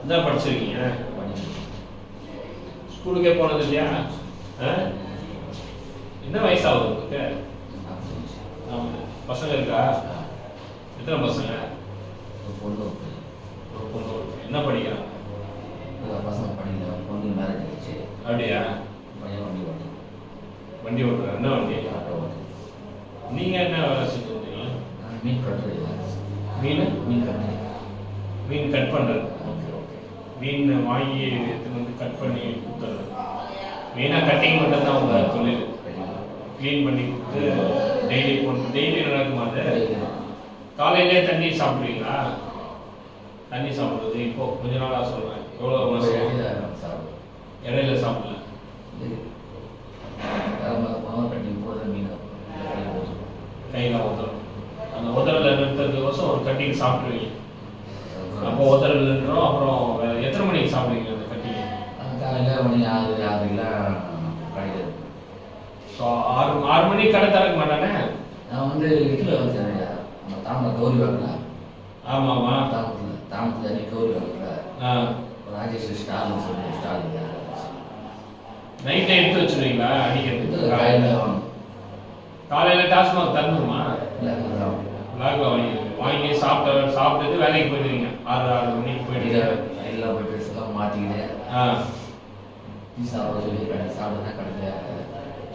என்ன படிச்சிருக்கீங்க? ஸ்கூலுக்கே போனது இல்லையா? என்ன வயசாகுது உங்களுக்கு? பசங்க இருக்கா? எத்தனை பசங்க? ஒரு பொண்ணு. என்ன படிக்கிறாங்க? பசங்க படிக்கல, பொண்ணு மேரேஜ் ஆயிடுச்சு. அப்படியா? பையன் வண்டி ஓட்டுற? என்ன வண்டி? ஆட்டோ ஓட்டு. நீங்கள் என்ன வேலை செஞ்சுருந்தீங்க? மீன் கட்டுறது. மீன் கட் பண்ணுறது. Okay okay. மீன் வாங்கி எடுத்துன்னு வந்து கட் பண்ணி கொடுத்துறது. மெயினாக கட்டிங் மட்டும் தான் அவங்க தொழில். க்ளீன் பண்ணி கொடுத்து டெய்லி நடக்குமா? அது காலையிலே தண்ணி சாப்பிடுவீங்களா? தண்ணி சாப்பிடுறது இப்போ கொஞ்ச நாளாக சொல்கிறேன். எவ்வளோ மாதம் இடையில சாப்பிடல? கையில் உதறணும். அந்த உதறல நிறுத்துறதுக்கோசம் ஒரு கட்டிங் சாப்பிடுவீங்க. அப்போ உதறல் நின்றோம். அப்புறம் எத்தனை மணிக்கு சாப்பிடுவீங்க அந்த கட்டிங்? காலையில் மணி 6 கிலோ கிடையாது. ஸோ 6 மணிக்கு கடை திறக்க மாட்டானே. நான் வந்து இதில் வச்சேன். நம்ம தாமரை கௌரி வாங்கல. ஆமாம்மா. தாமரத்தில் கௌரி வாங்கல. ராஜேஷ் ஸ்டாலின் சொல்லி ஸ்டாலின் நைட்டை எடுத்து வச்சுருவீங்களா அடிக்கிறதுக்கு? காலையில் டாஸ்மாக் தரணுமா? இல்லை, லாகில் வாங்கி சாப்பிட்டுட்டு வேலைக்கு போயிடுவீங்க. 6 மணிக்கு போயிட்டு எல்லாம் போய் ட்ரெஸ்லாம் மாற்றிக்கிட்டு சாப்பிட சொல்லி சாப்பிட்டா கடையில்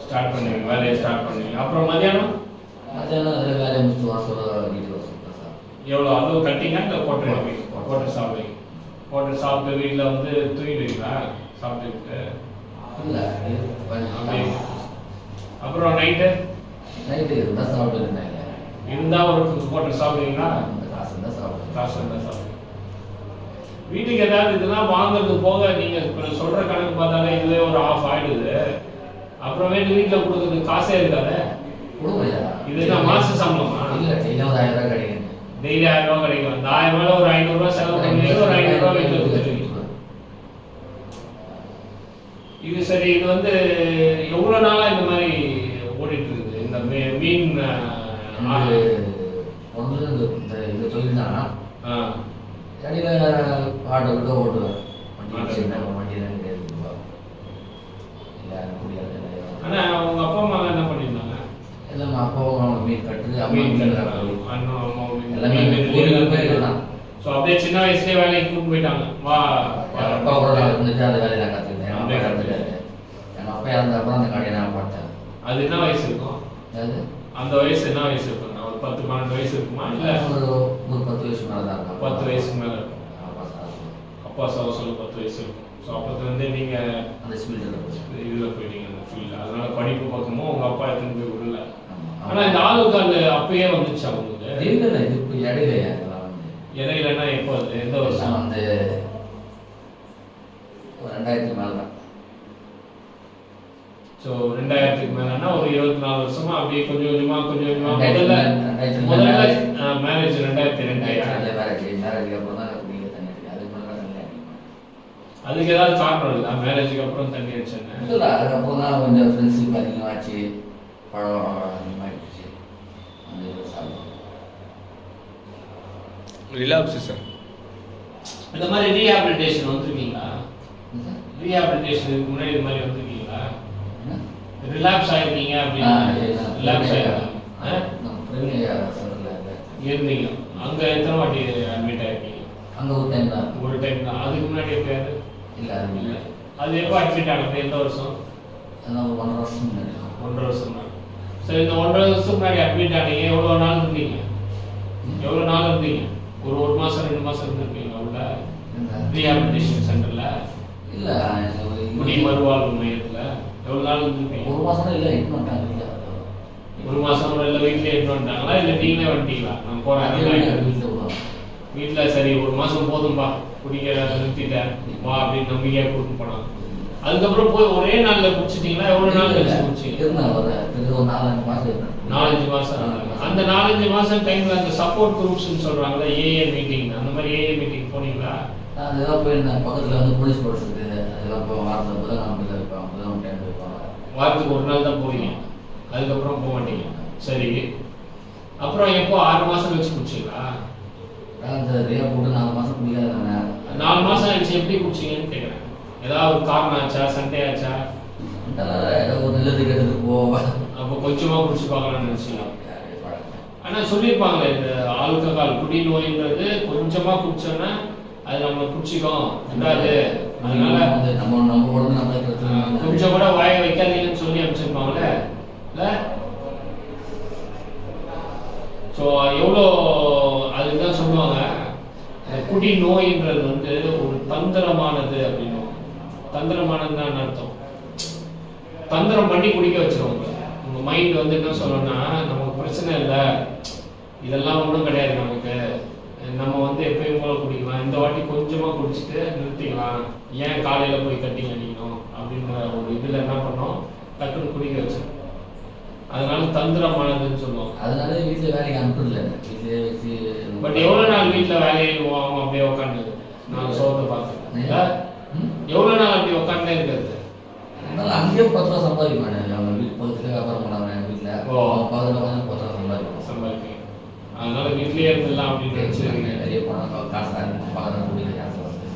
ஸ்டார்ட் பண்ணுவீங்க. வேலையை ஸ்டார்ட் பண்ணுவீங்க. அப்புறம் மதியானம் அதில் வேலையை முடிச்சு வீட்டுக்கு சாப்பிட்டேன். எவ்வளோ? அதுவும் கட்டிங்க இல்லை போட்டு சாப்பிடுவீங்க? போட்டு சாப்பிட்டு வீட்டில் வந்து தூங்கிடுவீங்களா சாப்பிட்டுக்கிட்டு? இல்லை, அப்புறம் நைட்டு இருந்தால் சாப்பிட்டுருந்தேன். இருந்தால் ஒரு போட்டு சாப்பிடுவீங்களா? காசு இருந்தால் சாப்பிடுவீங்க. வீட்டுக்கு ஏதாவது இதெல்லாம் வாங்குறது போக நீங்கள் இப்போ சொல்கிற கணக்கு பார்த்தாலே இதுவே ஒரு ஆஃப் ஆகிடுது. அப்புறமேட்டு வீட்டில் கொடுக்குறதுக்கு காசே இருக்காது. இது என்ன மாச சம்பளமா? இல்லை, டெய்லியும் ஒரு 1000 ரூபா கிடைக்கும். டெய்லி 1000 ரூபா கிடைக்கும். அந்த 1000 ரூபாய் ஒரு 500 ரூபா செலவு பண்ணி ஒரு 500 ரூபா வீட்டில் கொடுத்துருவீங்க. இது சரி. இது வந்து எவ்வளோ நாளாக இந்த மாதிரி ஓடிட்டு இருக்குது இந்த மீன்? ஒன்று இந்த தொழில் தான். இடையில ஆட்டோ கிட்ட ஓட்டுவேன். வண்டியெல்லாம் கிடையாது. இல்லை முடியாது. ஆனால் உங்கள் அப்பா அம்மா என்ன பண்ணியிருந்தாங்க? எல்லாம் அப்பாவும் மீன் கட்டுறது, மீன் அம்மா எல்லாமே போயிருந்தான். ஸோ அப்படியே சின்ன வயசுலேயே வேலைக்கு கூப்பிட்டு போயிட்டாங்க. வா அப்பா கூட நான் இருந்துட்டு அந்த வேலையை நான் கற்றுக்கிட்டேன். அப்பா இறந்துட்டாரு. எங்கள் அப்பா இறந்த அப்புறம் அந்த கடையை நான் பார்த்தேன். அது என்ன வயசு இருக்கும்? அது அந்த வயசு என்ன வயசு இருக்கும்? ஒரு 10-12 வயசு இருக்குமா? இல்லை, ஒரு 10 வயசு மேலே தான் இருக்கும். 10 வயசுக்கு மேலே இருக்கும். அப்பா சொல்ல 10 வயசு இருக்கும். ஸோ அப்போத்துலேருந்தே நீங்கள் அந்த ஸ்பீல்டில் இதில் போயிட்டீங்க அந்த ஃபீல்டில். அதனால படிப்பு பக்கமும் உங்கள் அப்பா எடுத்துன்னு போய் விடல. ஆனால் இந்த ஆளுக்கால் அப்பயே வந்துச்சு அவங்களுக்கு? இல்லை, இது இப்போ இடையில இடையிலன்னா எப்போ? எந்த வருஷம்? வந்து 2000 மேலே தான். ஸோ 2000க்கு மேலேன்னா ஒரு 24 வருஷமா அப்படியே கொஞ்சம் கொஞ்சமாக முதல்ல மேரேஜ் 2002. மேரேஜுக்கு அப்புறம் தான் அதுக்கு ஏதாவது காரணம் இருக்குதா? மேரேஜுக்கு அப்புறம் தண்ணி அடிச்சேன்னு? இல்லை, அதுக்கப்புறம் தான் கொஞ்சம் ஃப்ரெண்ட்ஷிப் அதிகமாச்சு, பழம் அதிகமாகிடுச்சு. அந்த இது சாப்பிடும் ரிலாக்ஸேஷன். இந்த மாதிரி ரீஹாபிலிட்டேஷன் வந்துருக்கீங்களா? ரீஹாபிலிட்டேஷனுக்கு முன்னாடி இது மாதிரி வந்துருக்கீங்களா? ரிலாக்ஸ் ஆகிருக்கீங்க அப்படின்னா ரிலாக்ஸ் ஆகிருக்கீங்க இருந்தீங்க. அங்கே எத்தனை வாட்டி அட்மிட் ஆகிருக்கீங்க? அங்கே ஒரு டைம் தான். அதுக்கு முன்னாடி எப்பயாவது? இல்லை, அது இல்லை. அது எப்போ அட்மிட் ஆகுது? எந்த வருஷம்? அதெல்லாம் ஒரு 1.5 வருஷம் முன்னாடி. 1.5 வருஷம் தான். சரி, இந்த 1.5 வருஷம் முன்னாடி அட்மிட் ஆனீங்க. எவ்வளோ நாள் இருந்தீங்க? எவ்வளோ நாள் இருந்தீங்க? ஒரு மாதம் 2 மாதம் இருந்திருப்பீங்க உள்ள ரீஹாபிலிட்டேஷன் சென்டரில்? இல்லை, குடி மறுவாழ்வு மையத்தில் எவ்வளோ நாள் இருந்திருப்பீங்க? 1 மாதம் இல்லை, எட்டு வந்துட்டாங்க. 1 மாதம் இல்லை, வீட்டிலே எட்டு வந்துட்டாங்களா? இல்லை நீங்களே வந்துட்டீங்களா? நான் போகிறேன் வீட்டில். சரி, 1 மாதம் போதும்பா, குடிக்க நிறுத்திட்டேன் வா அப்படின்னு நம்பிக்கையாக கூப்பிட்டு போனாங்க. அதுக்கப்புறம் போய் ஒரே நாளில் குடிச்சிட்டிங்களா? எவ்வளோ நாள் கழிச்சு குடிச்சிங்க? ஒரு 4-5 மாதம். 4-5 மாதம். அந்த 4-5 மாதம் டைமில் அந்த சப்போர்ட் குரூப்ஸ்ன்னு சொல்கிறாங்களா, ஏஏ மீட்டிங், அந்த மாதிரி ஏஏ மீட்டிங் போனீங்களா? அதெல்லாம் போயிருந்தேன். பக்கத்தில் வந்து போலீஸ் போர்ஸ் இருக்குது. அதெல்லாம் இப்போ வாரத்தில் புதன்கிழமை இருப்பாங்க. புதன் டைம் இருப்பாங்க. வாரத்துக்கு 1 நாள் தான் போவீங்க. அதுக்கப்புறம் போக மாட்டீங்க. சரி, அப்புறம் எப்போ 6 மாதம் கழிச்சு குடிச்சிங்களா? அந்த ரேயா போட்டு 4 மாதம் குடிக்காதானே. 4 மாதம் ஆயிடுச்சு, எப்படி குடிச்சிங்கன்னு கேட்குறேன். ஏதாவது காரணம் ஆச்சா, சண்டே ஆச்சா? ஏதோ ஒரு நிலத்துக்கு எடுத்துட்டு போவேன். அப்போ கொஞ்சமாக குடிச்சு பார்க்கலாம்னு நினச்சிக்கலாம். ஆனால் சொல்லியிருப்பாங்களே, இந்த ஆல்கஹால் குடி நோயின்றது கொஞ்சமாக குடிச்சோன்னா அது நம்ம குடிச்சிக்கோம் ரெண்டாவது, அதனால நம்ம உடம்பு நம்ம கொஞ்சம் கூட வாய வைக்காதீங்கன்னு சொல்லி அனுப்பிச்சிருப்பாங்களே இல்லை? ஸோ எவ்வளோ அதுதான் சொல்லுவாங்க, குடி நோயின்றது வந்து ஒரு தந்திரமானது அப்படின்னு. தந்திரமானதுன்னு என்ன அர்த்தம்? தந்திரம் பண்ணி குடிக்க வச்சிருவாங்க. உங்கள் மைண்ட் வந்து என்ன சொல்லணும்னா, நமக்கு பிரச்சனை இல்லை, இதெல்லாம் ஒன்றும் கிடையாது நமக்கு, நம்ம வந்து எப்பயும் போல குடிக்கலாம், இந்த வாட்டி கொஞ்சமாக குடிச்சிட்டு நிறுத்திக்கலாம், ஏன் காலையில் போய் கட்டிங் அடிக்கணும் அப்படின்ற ஒரு இதில் என்ன பண்ணோம், டக்குன்னு குடிக்க வச்சோம். அதனால தந்திரமானதுன்னு சொல்லுவோம். அதனால வீட்டில் வேலைக்கு அனுப்புறதில்ல, வீட்டிலே வச்சு. பட் எவ்வளோ நாள் வீட்டில் வேலையை அவங்க அப்படியே உட்காந்து நான் சோகத்தை பார்த்தேன். எவ்வளோ நாள் அப்படி உட்காந்தே இருக்கிறது? அதனால அங்கேயே 10 ரூபா சம்பாதிப்பானே, அவங்க வீட்டு பக்கத்துலேயே வியாபாரம் பண்ணாங்க வீட்டில். அவங்க பக்கத்தில் 10 ரூபா சம்பாதிப்பேன். அதனால வீட்லேயே இருந்துடலாம் அப்படின்னு நினச்சிருக்கீங்க. நிறைய பணம் காசு அதிகமாக பக்கத்தில் குடிக்கிற காசு வந்து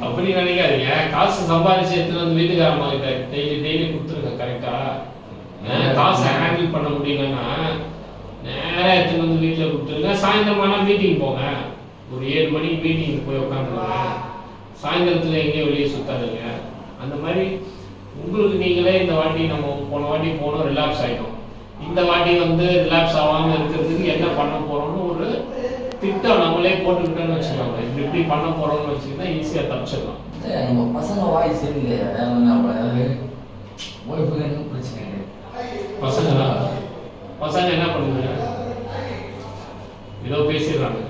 அப்படி நினைக்காதீங்க. காசு சம்பாதிச்சு எடுத்துன்னு வந்து வீட்டுக்காரம்மா கிட்ட டெய்லி கொடுத்துருங்க. கரெக்டா? காசை ஹேண்டில் பண்ண முடியலன்னா நேராக எடுத்துன்னு வந்து வீட்டில் கொடுத்துருங்க. சாயந்தரமானா மீட்டிங் போங்க, ஒரு 7 மணிக்கு மீட்டிங் போய் உட்காந்துருங்க. சாயந்தரத்தில் எங்கேயும் வெளியே சுத்தாதுங்க. அந்த மாதிரி உங்களுக்கு நீங்களே இந்த வாட்டி நம்ம போன வாட்டி போனோம், ரிலாக்ஸ் ஆகிட்டோம். இந்த வாட்டி வந்து ரிலாக்ஸ் ஆகாமல் இருக்கிறதுக்கு என்ன பண்ண போகிறோம்னு ஒரு திட்டம் நம்மளே போட்டுக்கிட்டோன்னு வச்சுக்கோங்க. இப்படி பண்ண போகிறோம்னு வச்சுக்கிட்டா ஈஸியாக தப்பிச்சிடலாம். நம்ம பசங்க வாய் சரியில்லையா, ஒய்ஃபுக்கு பிரச்சனை கிடையாது. பசங்க என்ன பண்ணுங்க, ஏதோ பேசிடுறாங்க.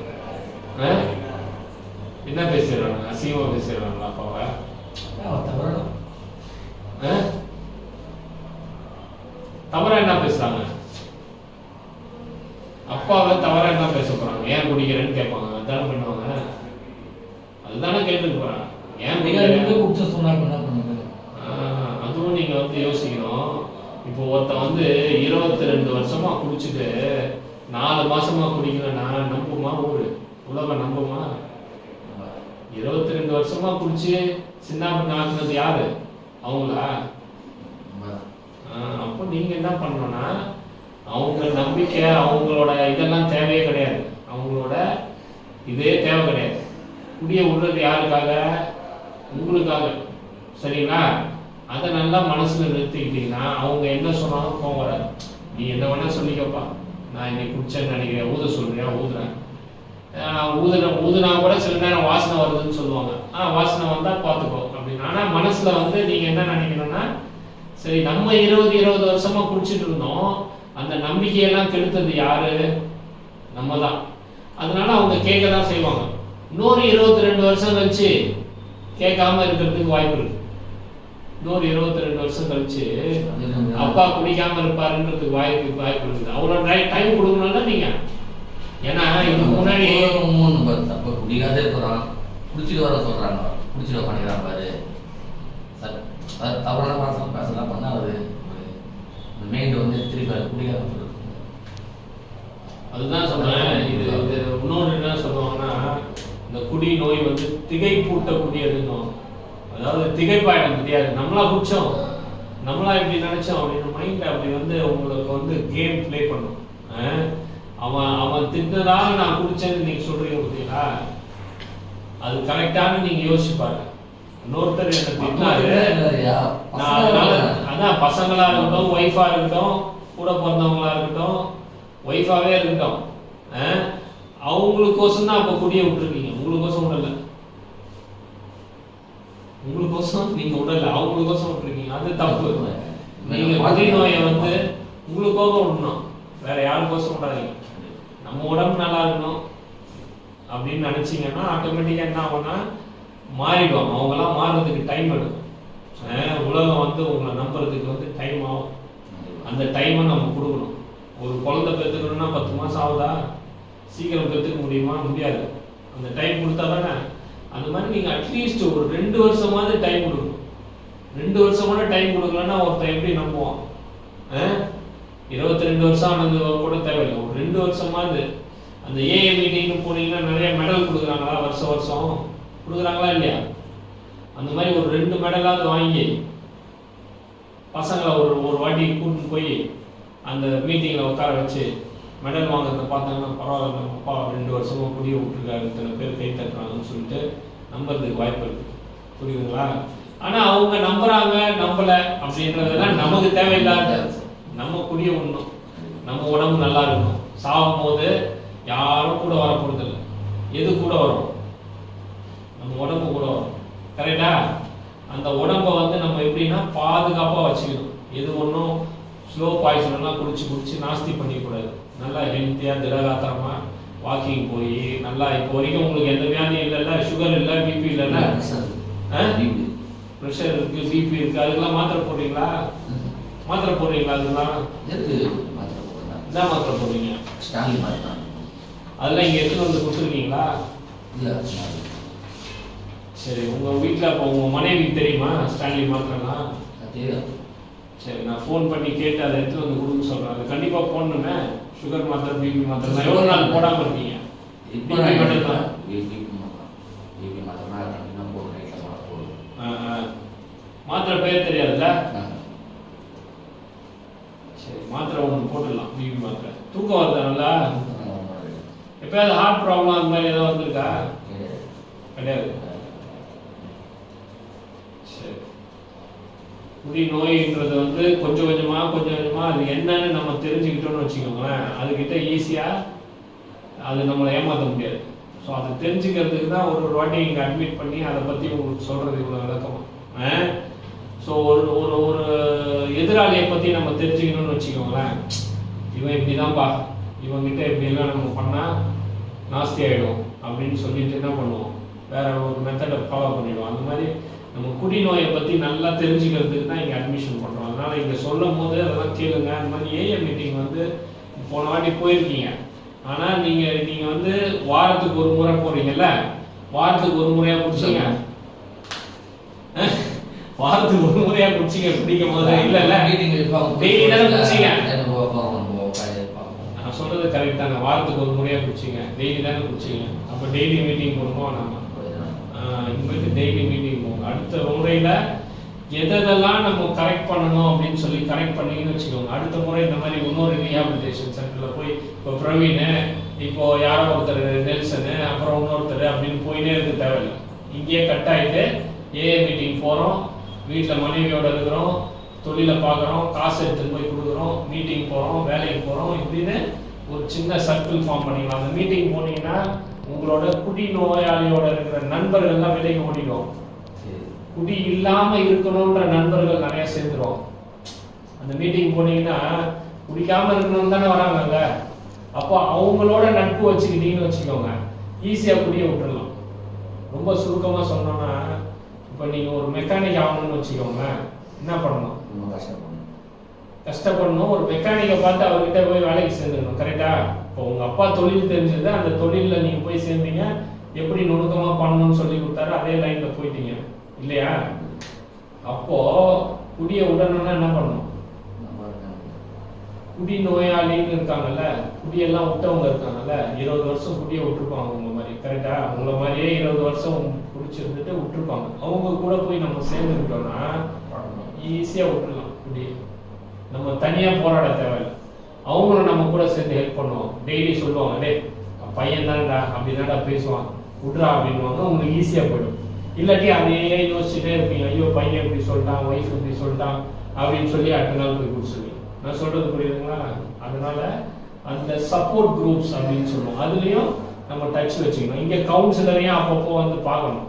என்ன பேசிடுறாங்க? அசிங்கமாக பேசிடுறாங்களா அப்பாவை? தவறா என்ன பேசுறாங்க? அப்பாவை தவறா என்ன பேச போறாங்க? ஏன் குடிக்கிறேன்னு கேட்பாங்க. அதுதானே பண்ணுவாங்க, அதுதானே கேட்டுட்டு போறாங்க. ஏன் குடிச்ச சொன்னாங்க. அதுவும் நீங்க வந்து யோசிக்கணும். இப்போ ஒருத்தன் வந்து 22 வருஷமா குடிச்சிட்டு 4 மாசமா குடிக்கலன்னா நம்புமா ஊரு, உலகம் நம்புமா? 22 வருஷமா குடிச்சு சின்ன பண்ண ஆக்குனது யாரு? அவங்களா? அப்போ நீங்க என்ன பண்ணணும்னா, அவங்க நம்பிக்கை, அவங்களோட இதெல்லாம் தேவையே கிடையாது. அவங்களோட இதே தேவை கிடையாது. குடிய விடுறது யாருக்காக? உங்களுக்காக. சரிங்களா? அதை நல்லா மனசுல நிறுத்திக்கிட்டீங்கன்னா அவங்க என்ன சொன்னாலும் கோவம் வராது. நீ என்ன வேணா சொல்லிக்கப்பா, நான் இன்னைக்கு குடிச்சேன்னு நினைக்கிறேன், ஊத சொல்றியா? ஊதுறேன். ஊதுனா கூட சில நேரம் வாசனை வருதுன்னு சொல்லுவாங்க. வாசனை வந்தா பார்த்துக்கோ அப்படின்னு. ஆனா மனசுல வந்து நீங்க என்ன நினைக்கணும்னா, சரி நம்ம 20 வருஷமா குடிச்சிட்டு இருந்தோம், அந்த நம்பிக்கையெல்லாம் கெடுத்தது யாரு? நம்ம தான். அதனால அவங்க கேட்க தான் செய்வாங்க. இன்னொரு 22 வருஷம் கழிச்சு கேட்காம இருக்கிறதுக்கு வாய்ப்பு இருக்கு. இன்னொரு 22 வருஷம் கழிச்சு அப்பா குடிக்காம இருப்பாருன்றதுக்கு வாய்ப்பு இருக்குது. அவ்வளோ டைம் கொடுக்கணும்ல நீங்க. ஏன்னா இதுக்கு முன்னாடி அப்போ குடிக்காதே போகிறான், குடிச்சிட்டு வர சொல்கிறாங்க, குடிச்சிட்டு பண்ணிக்கிறான் பாரு. தவறான வாசம் பேசலாம் பண்ணால் அது மைண்டு வந்து திருப்பி குடிக்காம சொல்றது. அதுதான் சொன்னேன். இது இன்னொன்று என்ன சொல்லுவாங்கன்னா, இந்த குடி நோய் வந்து திகைப்பூட்டக்கூடியதுன்னு. அதாவது திகைப்பாயிடம் தெரியாது. நம்மளா குடிச்சோம், நம்மளா இப்படி நினைச்சோம் அப்படின்னு மைண்ட் அப்படி வந்து உங்களுக்கு வந்து கேம் பிளே பண்ணும். அவன் திட்டதாக நான் குடிச்சேன்னு நீங்க சொல்றீங்க பார்த்தீங்களா, அது கரெக்டான நீங்க யோசிச்சு பாருங்க. இன்னொருத்தர் என்ன திட்டினாரு, நான் அதனால அதான் பசங்களா இருக்கட்டும், ஒய்ஃபா இருக்கட்டும், கூட பிறந்தவங்களா இருக்கட்டும், ஒய்ஃபாவே இருக்கட்டும், அவங்களுக்கோசம் தான் அப்ப குடிய விட்டுருக்கீங்க. உங்களுக்கோசம் விடல, உங்களுக்கோசம் நீங்க விடல, அவங்களுக்கோசம் விட்டுருக்கீங்க. அது தப்பு. நீங்க குடி நோயை வந்து உங்களுக்கோசம் விடணும், வேற யாருக்கோசம் விடாதீங்க. நம்ம உடம்பு நல்லா இருக்கணும் அப்படின்னு நினைச்சீங்கன்னா ஆட்டோமேட்டிக்கா என்ன ஆகும்னா மாறிடுவாங்க. அவங்கெல்லாம் மாறுறதுக்கு டைம் எடுக்கும். உலகம் வந்து உங்களை நம்புறதுக்கு வந்து டைம் ஆகும். அந்த டைமை நம்ம கொடுக்கணும். ஒரு குழந்தை பெற்றுக்கணும்னா 10 மாதம் ஆகுதா? சீக்கிரம் பெற்றுக்க முடியுமா? முடியாது. அந்த டைம் கொடுத்தா தானே. அந்த மாதிரி நீங்கள் அட்லீஸ்ட் ஒரு 2 வருஷமாவது டைம் கொடுக்கணும். 2 வருஷமான டைம் கொடுக்கலன்னா ஒருத்தன் எப்படி நம்புவான்? 22 வருஷம் ஆனது கூட தேவையில்லை. ஒரு 2 வருஷமாவது அந்த ஏஏ மீட்டிங்னு போனீங்கன்னா நிறைய மெடல் கொடுக்குறாங்களா, வருஷம் வருஷம் கொடுக்குறாங்களா இல்லையா? அந்த மாதிரி ஒரு 2 மெடலாவது வாங்கி பசங்களை ஒரு வாட்டி கூட்டிட்டு போய் அந்த மீட்டிங்கில் உட்கார வச்சு மெடல் வாங்குறத பார்த்தாங்கன்னா பரவாயில்ல, நம்ம அப்பா 2 வருஷமா புரிய விட்டுருக்காரு, இத்தனை பேர் கை தட்டுறாங்கன்னு சொல்லிட்டு நம்புறதுக்கு வாய்ப்பு இருக்கு. புரியுதுங்களா? ஆனால் அவங்க நம்புறாங்க நம்பலை அப்படின்றதெல்லாம் நமக்கு தேவையில்லாத. நம்ம குடிய உண்ணும், நம்ம உடம்பு நல்லா இருக்கணும். சாகும் போது யாரும் கூட வர போறதில்லை. எது கூட வரும்? நம்ம உடம்பு கூட வரும். கரெக்டா? அந்த உடம்பை வந்து நம்ம எப்படின்னா பாதுகாப்பாக வச்சுக்கணும். எது ஒன்றும் ஸ்லோ பாய்சன்லாம் குடிச்சு நாஸ்தி பண்ணிக்கூடாது. நல்லா ஹெல்த்தியாக திடகாத்திரமாக வாக்கிங் போய் நல்லா இப்போ வரைக்கும் உங்களுக்கு எந்த வியாதியும் இல்லைல்ல, சுகர் இல்லை, பிபி இல்லைல்ல, ப்ரெஷர் இருக்கு, பிபி இருக்கு, அதுக்கெல்லாம் மாத்திரை போடுறீங்களா? மாத்திரை போடுறீங்களா? அதுதான் என்ன மாத்திரை போடுறீங்க? அதெல்லாம் இங்கே எடுத்துட்டு வந்து கொடுத்துருக்கீங்களா? சரி, உங்கள் வீட்டில் இப்போ உங்கள் மனைவிக்கு தெரியுமா ஸ்டான்லி மாத்திரைலாம்? சரி, நான் ஃபோன் பண்ணி கேட்டு அதை எடுத்துட்டு வந்து கொடுக்க சொல்கிறேன். அது கண்டிப்பாக போடணுமே. சுகர் மாத்திரை, பிபி மாத்திரை எவ்வளோ நாள் போடாமல் இருக்கீங்க? மாத்திரை பேர் தெரியாதுல்ல? சரி, மாத்திரை ஒன்று போட்டுடலாம். பிபி மாத்திரை. தூக்கம் வருதா நல்லா? எப்பயாவது ஹார்ட் ப்ராப்ளம் அந்த மாதிரி ஏதாவது வந்திருக்கா? கிடையாது. சரி, குடி நோயின்றது வந்து கொஞ்சம் கொஞ்சமாக அது என்னன்னு நம்ம தெரிஞ்சுக்கிட்டோம்னு வச்சுக்கோங்களேன், அதுக்கிட்ட ஈஸியாக அது நம்மளை ஏமாற்ற முடியாது. ஸோ அதை தெரிஞ்சுக்கிறதுக்கு தான் ஒரு வாட்டி இங்கே அட்மிட் பண்ணி அதை பற்றி உங்களுக்கு சொல்கிறது இவ்வளோ விளக்கமாக. ஸோ ஒரு ஒரு ஒரு எதிராளியை பற்றி நம்ம தெரிஞ்சுக்கணும்னு வச்சுக்கோங்களேன், இவன் இப்படி தான்ப்பா, இவங்கிட்ட இப்படிலாம் நம்ம பண்ணால் நாஸ்தி ஆகிடும் அப்படின்னு சொல்லிட்டு என்ன பண்ணுவோம், வேற ஒரு மெத்தடை ஃபாலோ பண்ணிடுவோம். அந்த மாதிரி நம்ம குடிநோயை பற்றி நல்லா தெரிஞ்சுக்கிறதுக்கு தான் இங்கே அட்மிஷன் பண்ணுறோம். அதனால் இங்கே சொல்லும் போது அதெல்லாம் கேளுங்க. அந்த மாதிரி ஏஏ மீட்டிங் வந்து போன வாட்டி போயிருக்கீங்க, ஆனால் நீங்கள் வந்து வாரத்துக்கு ஒரு முறை போகிறீங்கல்ல, வாரத்துக்கு ஒரு முறையாக குடிச்சிங்க, வாரத்துக்கு ஒரு முறையாக குடிச்சிங்க. குடிக்கும் போது இல்லை டெய்லி தானே குடிச்சிங்க. நான் சொல்கிறது கரெக்ட் தானே, வாரத்துக்கு ஒரு முறையாக குடிச்சிங்க, டெய்லி தானே குடிச்சிங்க. அப்போ டெய்லி மீட்டிங் போடுவோம் நம்ம, இனிமேட்டு டெய்லி மீட்டிங் போகும். அடுத்த முறையில் எதெல்லாம் நம்ம கரெக்ட் பண்ணணும் அப்படின்னு சொல்லி கரெக்ட் பண்ணிங்கன்னு வச்சுக்கோங்க. அடுத்த முறை இந்த மாதிரி இன்னொரு ரீஹாபிலிட்டேஷன் சென்டரில் போய் இப்போ பிரவீன், இப்போ யாரோ ஒருத்தர் நெல்சனு, அப்புறம் இன்னொருத்தர் அப்படின்னு போயினே இருக்க தேவையில்லை. இங்கேயே கட் ஆகிட்டு ஏஏ மீட்டிங் போகிறோம், வீட்டில் மனைவியோடு இருக்கிறோம், தொழிலை பார்க்குறோம், காசு எடுத்துகிட்டு போய் கொடுக்குறோம், மீட்டிங் போகிறோம், வேலைக்கு போகிறோம், இப்படின்னு ஒரு சின்ன சர்க்கிள் ஃபார்ம் பண்ணிக்கலாம். அந்த மீட்டிங் போனீங்கன்னா உங்களோட குடி நோயாளியோட இருக்கிற நண்பர்கள்லாம் விலைக்கு ஓடிடும். குடி இல்லாமல் இருக்கணுன்ற நண்பர்கள் நிறைய சேர்ந்துடும். அந்த மீட்டிங் போனீங்கன்னா குடிக்காமல் இருக்கணும்னு தானே வராங்க. அப்போ அவங்களோட நட்பு வச்சுக்கிட்டீங்கன்னு வச்சுக்கோங்க, ஈஸியாக குடியை விட்டுடலாம். ரொம்ப சுருக்கமாக சொன்னோன்னா, இப்போ நீங்கள் ஒரு மெக்கானிக் ஆகணும்னு வச்சுக்கோங்க, என்ன பண்ணணும்? கஷ்டப்படணும். ஒரு மெக்கானிக்கை பார்த்து அவர்கிட்ட போய் வேலைக்கு சேர்ந்துடணும். கரெக்டா? இப்போ உங்கள் அப்பா தொழில் தெரிஞ்சது, அந்த தொழிலில் நீங்கள் போய் சேர்ந்தீங்க, எப்படி நுணுக்கமாக பண்ணணும்னு சொல்லி கொடுத்தாரு, அதே லைனில் போயிட்டீங்க இல்லையா? அப்போ குடியை விடணும்னா என்ன பண்ணணும்? குடி நோயாளின்னு இருக்காங்கல்ல, குடியெல்லாம் விட்டவங்க இருக்காங்கல்ல, 20 வருஷம் குடியை விட்டுருப்பாங்க உங்க மாதிரி. கரெக்டா? உங்களை மாதிரியே 20 வருஷம் குடிச்சிருந்துட்டு விட்டுருப்பாங்க. அவங்க கூட போய் நம்ம சேர்ந்துக்கிட்டோம்னா ஈஸியாக விட்டுடலாம் குடியை. நம்ம தனியாக போராட தேவையில்லை. அவங்களும் நம்ம கூட சேர்ந்து ஹெல்ப் பண்ணுவோம். டெய்லி சொல்லுவாங்க, டே பையன் தான்டா அப்படின்னாடா பேசுவான், விட்றா அப்படின்வாங்க. உங்களுக்கு ஈஸியாக போயிடும். இல்லாட்டி அதையே யோசிச்சுட்டே இருப்பீங்க, ஐயோ பையன் இப்படி சொல்லிட்டான், ஒய்ஃப் இப்படி சொல்லிட்டான் அப்படின்னு சொல்லி அடுத்த நாள் போய் குடிச்சுருவீங்க. நான் சொல்றது புரியுதுங்களா? அதனால அந்த சப்போர்ட் குரூப்ஸ் அப்படின்னு சொல்லுவோம், அதுலேயும் நம்ம டச் வச்சுக்கணும். இங்கே கவுன்சிலரையும் அப்பப்போ வந்து பார்க்கணும்.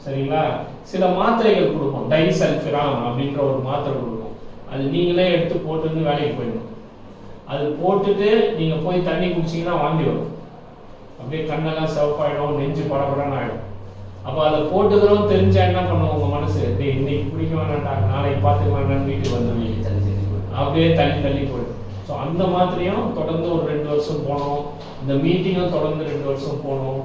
சரிங்களா? சில மாத்திரைகள் கொடுப்போம், டைசல்ஃபிரான் அப்படின்ற ஒரு மாத்திரை கொடுப்போம். அது நீங்களே எடுத்து போட்டு வேலைக்கு போயிடணும். அது போட்டுட்டு நீங்கள் போய் தண்ணி குடிச்சிங்கன்னா வாந்தி வரும், அப்படியே கண்ணெல்லாம் சிவப்பாயிடும், நெஞ்சு படபடன்னு ஆகிடும். அப்போ அதை போட்டுக்கிறோம் தெரிஞ்சா என்ன பண்ணுவோம் உங்கள் மனசு, இன்னைக்கு குடிக்க வேணாண்டா, நாளைக்கு பார்த்துக்கலான்னு வீட்டுக்கு வந்துடுவீங்க, அப்படியே தள்ளி போயிடும். ஸோ அந்த மாத்திரையும் தொடர்ந்து ஒரு 2 வருஷம் போனோம். இந்த மீட்டிங்கும் தொடர்ந்து 2 வருஷம் போனோம்.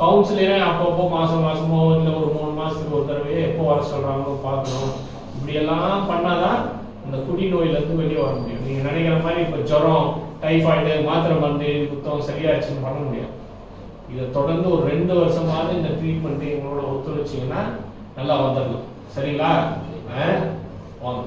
கவுன்சிலரே அப்பப்போ மாசமோ இல்லை ஒரு 3 மாதத்துக்கு ஒரு தடவையே எப்போ வர சொல்கிறாங்களோ பார்க்கணும். இப்படியெல்லாம் பண்ணாதான் அந்த குடி நோயிலேருந்து வெளியே வர முடியும். நீங்கள் நினைக்கிற மாதிரி இப்போ ஜுரம், டைஃபாய்டு, மாத்திரை மருந்து குத்தம் சரியாச்சுன்னு பண்ண முடியும். இதை தொடர்ந்து ஒரு 2 வருஷமாவது இந்த ட்ரீட்மெண்ட்டு எங்களோட ஒத்துழைச்சிங்கன்னா நல்லா வந்துடலாம். சரிங்களா? வாங்க.